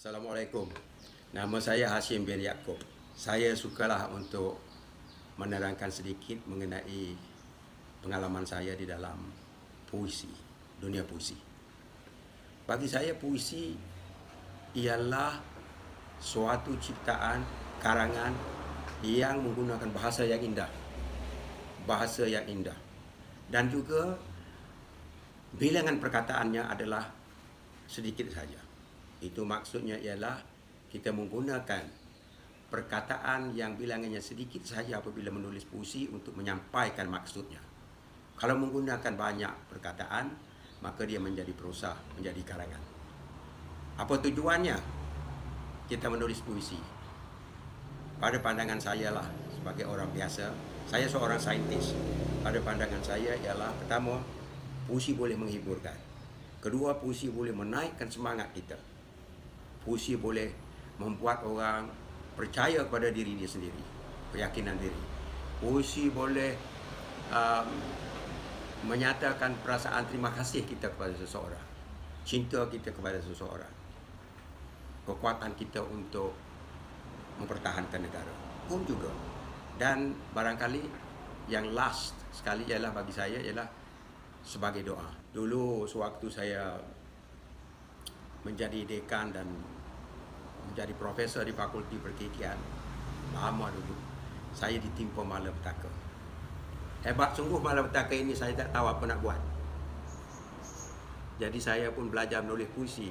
Assalamualaikum. Nama saya Hashim bin Yaakob. Saya sukalah untuk menerangkan sedikit mengenai pengalaman saya di dalam puisi, dunia puisi. Bagi saya puisi ialah suatu ciptaan, karangan yang menggunakan bahasa yang indah. Bahasa yang indah. Dan juga bilangan perkataannya adalah sedikit saja. Itu maksudnya ialah kita menggunakan perkataan yang bilangannya sedikit saja apabila menulis puisi untuk menyampaikan maksudnya. Kalau menggunakan banyak perkataan, maka dia menjadi prosa, menjadi karangan. Apa tujuannya kita menulis puisi? Pada pandangan saya lah, sebagai orang biasa, saya seorang saintis. Pada pandangan saya ialah pertama, puisi boleh menghiburkan. Kedua, puisi boleh menaikkan semangat kita. Puisi boleh membuat orang percaya kepada diri dia sendiri, keyakinan diri. Puisi boleh menyatakan perasaan terima kasih kita kepada seseorang, cinta kita kepada seseorang, kekuatan kita untuk mempertahankan negara pun juga. Dan barangkali yang last sekali ialah bagi saya ialah sebagai doa. Dulu sewaktu saya menjadi dekan dan menjadi profesor di Fakulti Perkikian, lama dulu, saya ditimpa malapetaka. Hebat sungguh malapetaka ini, saya tak tahu apa nak buat. Jadi saya pun belajar menulis puisi.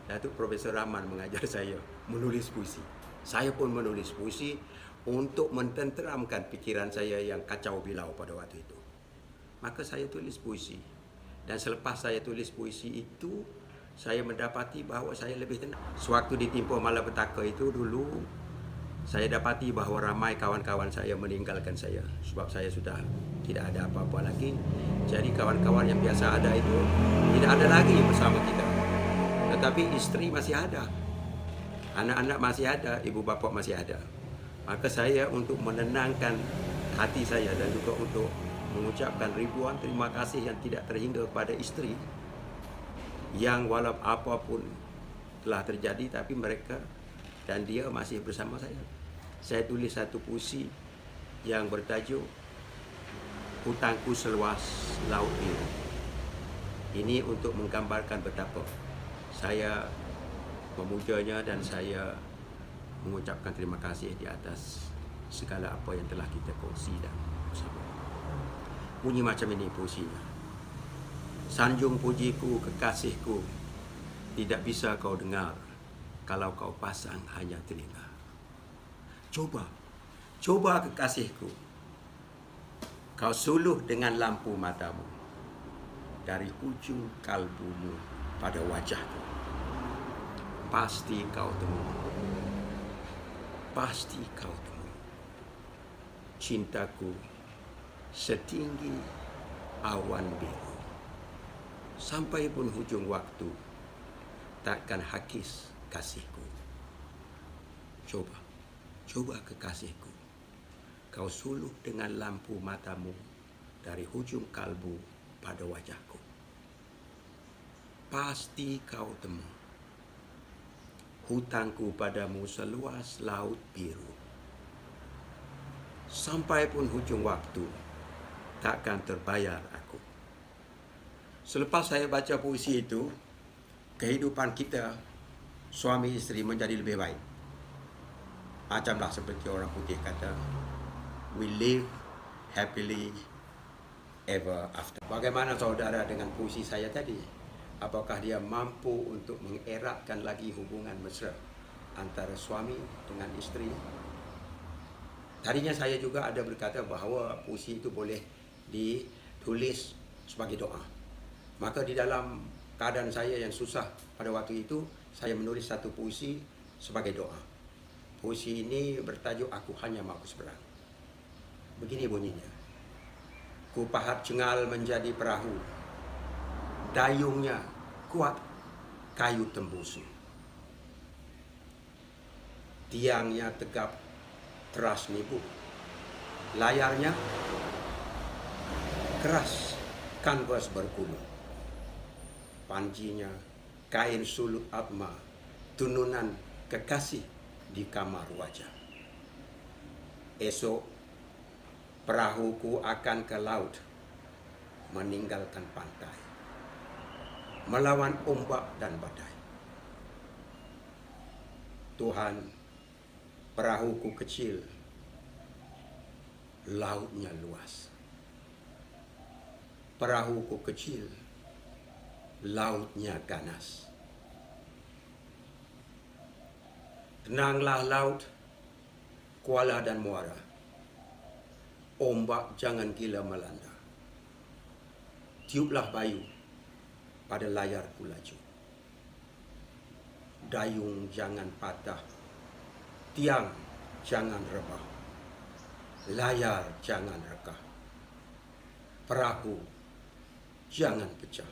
Datuk Profesor Rahman mengajar saya menulis puisi. Saya pun menulis puisi untuk mententeramkan fikiran saya yang kacau bilau pada waktu itu. Maka saya tulis puisi. Dan selepas saya tulis puisi itu, saya mendapati bahawa saya lebih tenang. Sewaktu ditimpa malapetaka itu dulu, saya dapati bahawa ramai kawan-kawan saya meninggalkan saya. Sebab saya sudah tidak ada apa-apa lagi. Jadi kawan-kawan yang biasa ada itu tidak ada lagi bersama kita. Tetapi isteri masih ada. Anak-anak masih ada, ibu bapa masih ada. Maka saya untuk menenangkan hati saya dan juga untuk mengucapkan ribuan terima kasih yang tidak terhingga kepada isteri, yang walaupun apapun telah terjadi, tapi mereka dan dia masih bersama saya. Saya tulis satu puisi yang bertajuk Hutangku Seluas Laut Biru. Ini untuk menggambarkan betapa saya memujanya dan saya mengucapkan terima kasih di atas segala apa yang telah kita kongsi dan bersama. Bunyi macam ini puisinya. Sanjung pujiku kekasihku, tidak bisa kau dengar kalau kau pasang hanya telinga. Coba kekasihku, kau suluh dengan lampu matamu dari ujung kalbumu pada wajahku. Pasti kau temui, pasti kau temui cintaku setinggi awan biru. Sampai pun hujung waktu, takkan hakis kasihku. Coba kekasihku, kau suluh dengan lampu matamu dari hujung kalbu pada wajahku. Pasti kau temu hutangku padamu seluas laut biru. Sampai pun hujung waktu, takkan terbayar aku. Selepas saya baca puisi itu, kehidupan kita, suami isteri menjadi lebih baik. Macamlah seperti orang putih kata, we live happily ever after. Bagaimana saudara dengan puisi saya tadi? Apakah dia mampu untuk mengeratkan lagi hubungan mesra antara suami dengan isteri? Tadinya saya juga ada berkata bahawa puisi itu boleh ditulis sebagai doa. Maka di dalam keadaan saya yang susah pada waktu itu, saya menulis satu puisi sebagai doa. Puisi ini bertajuk Aku Hanya Mau Seberang. Begini bunyinya. Ku pahat cengal menjadi perahu, dayungnya kuat kayu tembusu. Tiangnya tegap teras nibu, layarnya keras kanvas bergulung. Pancinya kain sulut atma turunan kekasih di kamar wajah. Esok perahuku akan ke laut, meninggalkan pantai, melawan ombak dan badai. Tuhan, perahuku kecil, lautnya luas. Perahuku kecil, lautnya ganas. Tenanglah laut, kuala dan muara. Ombak jangan gila melanda. Tiuplah bayu pada layar kulaju. Dayung jangan patah, tiang jangan rebah, layar jangan rekah, perahu jangan pecah.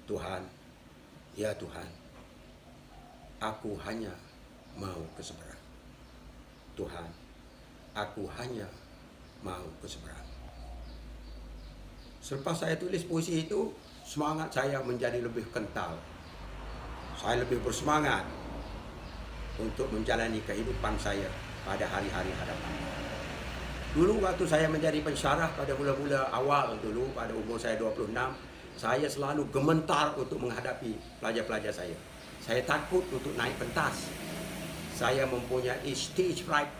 Tuhan, ya Tuhan, aku hanya mau ke seberang. Tuhan, aku hanya mau ke seberang. Selepas saya tulis puisi itu, semangat saya menjadi lebih kental. Saya lebih bersemangat untuk menjalani kehidupan saya pada hari-hari hadapan. Dulu waktu saya menjadi pensyarah pada mula-mula awal dulu, pada umur saya 26, saya selalu gemetar untuk menghadapi pelajar-pelajar saya. Saya takut untuk naik pentas. Saya mempunyai stage fright,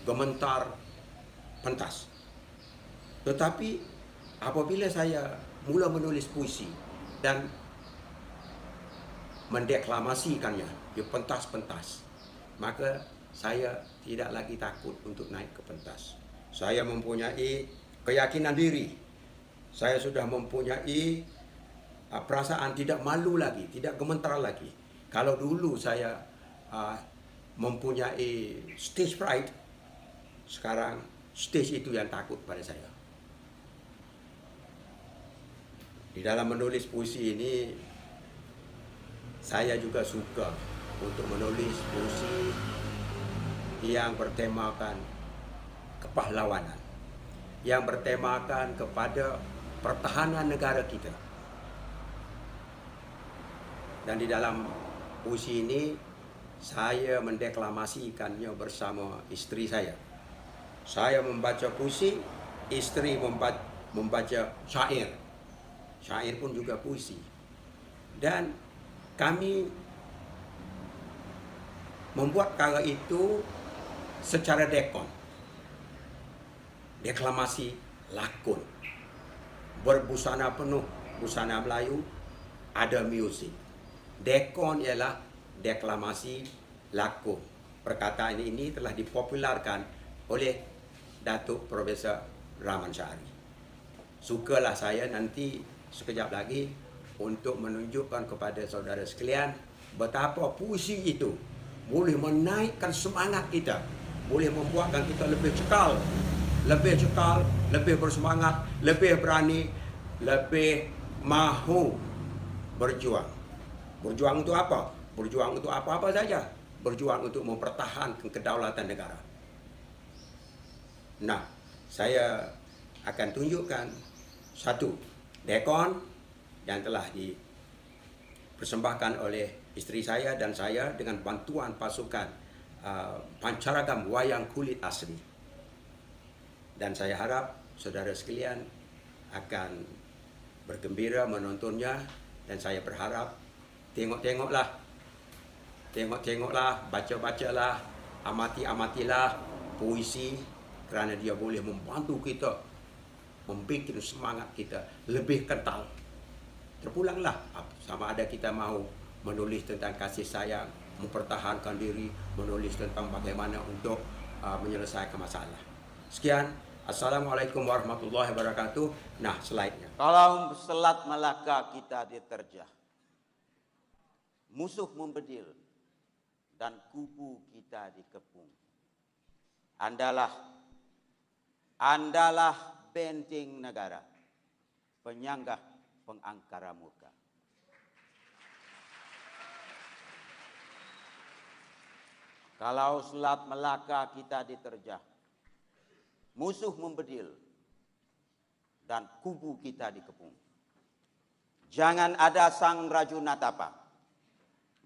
gementar pentas. Tetapi apabila saya mula menulis puisi dan mendeklamasikannya di pentas-pentas, maka saya tidak lagi takut untuk naik ke pentas. Saya mempunyai keyakinan diri. Saya sudah mempunyai perasaan tidak malu lagi, tidak gemetar lagi. Kalau dulu saya mempunyai stage fright, sekarang stage itu yang takut pada saya. Di dalam menulis puisi ini, saya juga suka untuk menulis puisi yang bertemakan kepahlawanan, yang bertemakan kepada pertahanan negara kita. Dan di dalam puisi ini, saya mendeklamasikannya bersama istri saya. Saya membaca puisi, istri membaca syair. Syair pun juga puisi. Dan kami membuat karya itu secara dekon. Deklamasi lakon. Berbusana penuh, busana Melayu, ada musik. Dekon ialah deklamasi lakon. Perkataan ini telah dipopularkan oleh Datuk Profesor Rahman Syahari. Sukalah saya nanti sekejap lagi untuk menunjukkan kepada saudara sekalian betapa puisi itu boleh menaikkan semangat kita, boleh membuatkan kita lebih cekal, lebih bersemangat, lebih berani, lebih mahu berjuang. Berjuang untuk apa? Berjuang untuk apa-apa saja. Berjuang untuk mempertahankan kedaulatan negara. Nah, saya akan tunjukkan satu dekon yang telah dipersembahkan oleh istri saya dan saya dengan bantuan pasukan pancaragam wayang kulit asli. Dan saya harap saudara sekalian akan bergembira menontonnya, dan saya berharap tengoklah, baca-bacalah, amatilah puisi, kerana dia boleh membantu kita, membuat semangat kita lebih kental. Terpulanglah, sama ada kita mahu menulis tentang kasih sayang, mempertahankan diri, menulis tentang bagaimana untuk menyelesaikan masalah. Sekian, Assalamualaikum warahmatullahi wabarakatuh. Nah, slide-nya. Kalau Selat Malaka kita diterjah, musuh membedil dan kubu kita dikepung. Andalah benteng negara, penyanggah pengangkara murka. Kalau Selat Malaka kita diterjah, musuh membedil dan kubu kita dikepung. Jangan ada sang raju natapa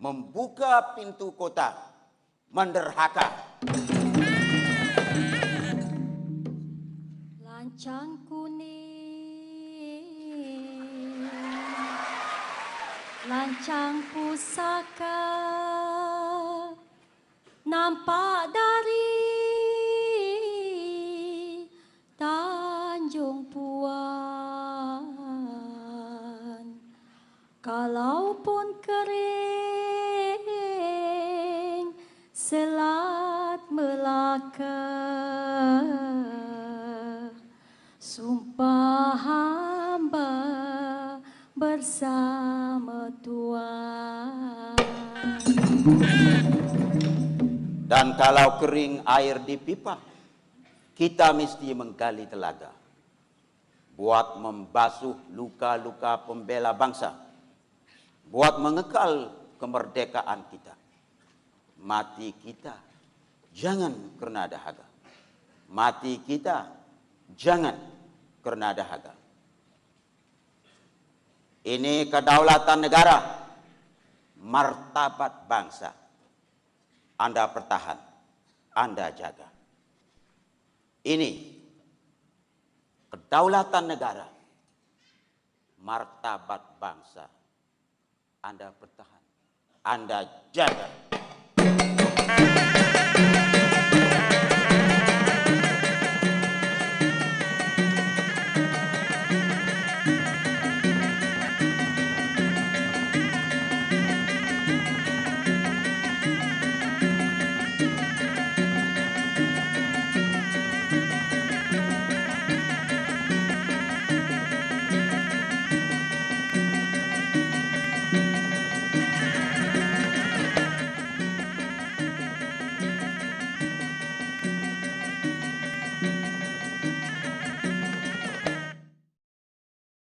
membuka pintu kota, menderhaka. Lancang kuning, lancang pusaka, nampak dari Tanjung Puan. Kalaupun kering Selat Melaka, sumpah hamba bersama Tuhan. Dan kalau kering air di pipa, kita mesti menggali telaga buat membasuh luka-luka pembela bangsa, buat mengekal kemerdekaan kita. Mati kita jangan karena dahaga. Mati kita jangan karena dahaga. Ini kedaulatan negara, martabat bangsa. Anda pertahan, Anda jaga. Ini kedaulatan negara, martabat bangsa. Anda pertahan, Anda jaga.